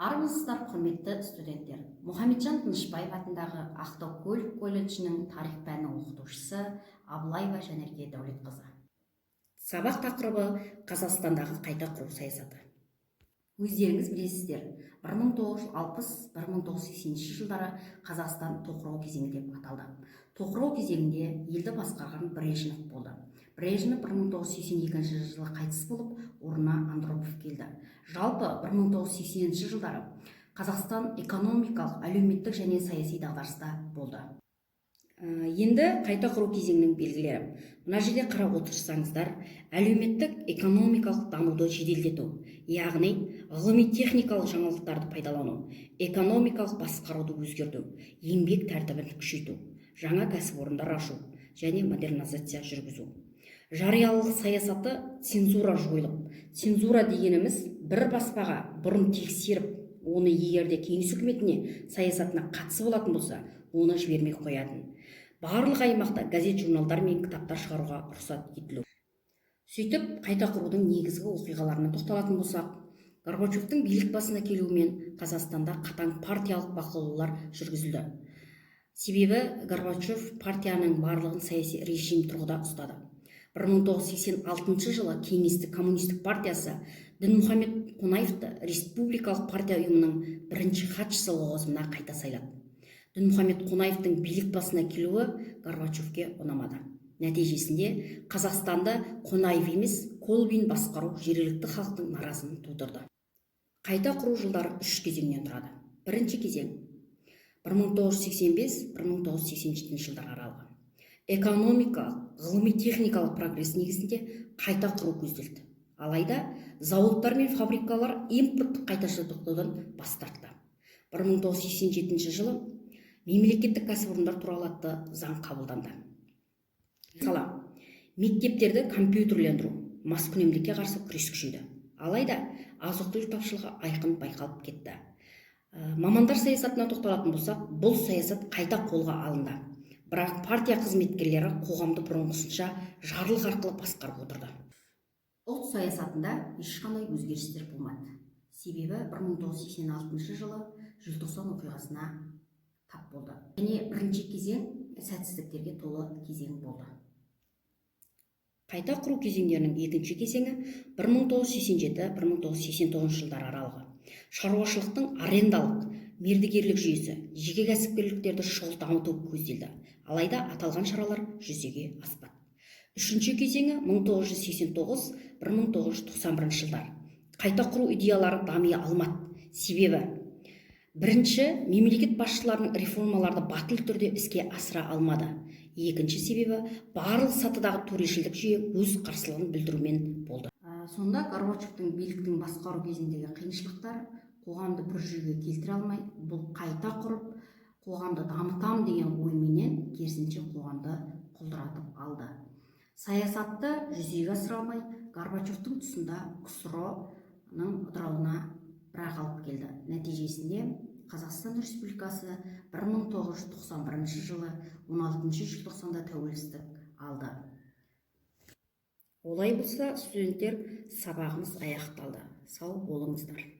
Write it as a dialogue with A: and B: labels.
A: Армысыздар, құрметті студенттер. Мұхамеджан Тынышбаев атындағы Ақтау көлік колледжінің тарих пәні оқытушысы Абылаева Жанерке Дәулетқызы. Сабақ тақырыбы Қазақстандағы қайта құру саясаты. Өздеріңіз білесіздер, 1960-1980 жылдары Қазақстан тоқырау кезеңі деп аталды. Тоқырау кезеңінде елді басқарған Брежнев болды. Брежнев 1982 жылы қайтыс болып, орнына Андропов келді. Жалпы 1980 жылдары Қазақстан экономикалық, әлеуметтік және саяси дағдарыста болды. Енді қайта құру кезеңінің белгілері. Мына жерде қарап отырсаңыздар, әлеуметтік экономикалық дамуды жеделдету, яғни ғылыми-техникалық жаңалықтарды пайдалану, экономикалық басқаруды өзгерту, еңбек тәртібін күшейту, жаңа кәсіпорындар ашу және модернизация жүргізу. Жариялылық саясаты цензура жойылып. Цензура дегеніміз бір баспаға бұрын тексеріп, оны егерде кеңес үкіметіне саясатына қатысы болатын болса, оны жібермей қоятын. Барлық аймақта газет, журналдар мен кітаптар шығаруға рұқсат етілу. Сөйтіп, қайта құрудың негізгі оқиғаларына тоқталатын болсақ, Горбачевтың билік басына келуімен Қазақстанда қатаң партиялық бақылаулар жүргізілді. Себебі Горбачев партияның барлығын саяси режим тұрғыда ұстады. 1986 жылы Кеңестік коммунистік партиясы Дінмұхамед Қонаевты республикалық партия ұйымының бірінші хатшысы лауазымына қайта сайлады. Дінмұхамед Қонаевтың билік басына келуі Горбачевке ұнамады. Нәтижесінде Қазақстанды Қонаев емес, Колбин басқару жергілікті халықтың наразылығын тудырды. Қайта құру жылдары 3 кезеңнен тұрады. Бірінші кезең 1985-1987 жылдар аралығы. Экономикалық, ғылыми-техникалық прогресс негізінде қайта құру көзделді. Алайда зауыттар мен фабрикалар импорттық қайта жабдықтаудан бас тартты. 1987 жылы мемлекеттік кәсіпорындар туралы атты заң қабылданды. Мысалы, мектептерді компьютерлендіру, маскүнемдікке қарсы күрес күшейді. Алайда азық-түлік тапшылығы айқын байқалып кетті. Мамандар саясатына тоқталатын болсақ, бұл саясат қайта қолға алынды. Бірақ партия қызметкерлері қоғамды бұрынғысынша жарлық арқылы басқарып отырды. Ұлт саясатында ешқандай өзгерістер болмады. Себебі 1986 жылы желтоқсан оқиғасына тап болды. Және бірінші кезең сәтсіздіктерге толы кезең болды. Қайта құру кезеңдерінің екінші кезеңі 1987-1989 жылдар аралығы. Шаруашылықтың арендалық, мердігерлік жүйесі, жеке кәсіпкерліктерді шұғыл дамыту көзделді. Алайда аталған шаралар жүзеге аспады. Үшінші кезеңі 1989-1991 жылдар. Қайта құру идеялары дами алмады. Себебі бірінші, мемлекет басшыларының реформаларды батыл түрде іске асыра алмады. Екінші себебі, барлық сатыдағы төрешілдік жүйе өз қарсылығын білдірумен болды. Сонда Горбачевтың биліктің басқару кезіндегі қиыншылықтар қоғамды бір жүйеге келтіре алмай, бұл қайта құрып, қоғамды дамытам деген ойменен керісінше қоғамды құлдыратып алды. Саясатты жүзеге асыра алмай, Горбачевтың тұсында КСРО-ның ыдырауына бірақ алып келді. Нәтижесінде Қазақстан Республикасы 1991 жылы 16 желтоқсанда тәуелсіздік алды. Олай болса, студенттер, сабағымыз аяқталды. Сау болыңыздар.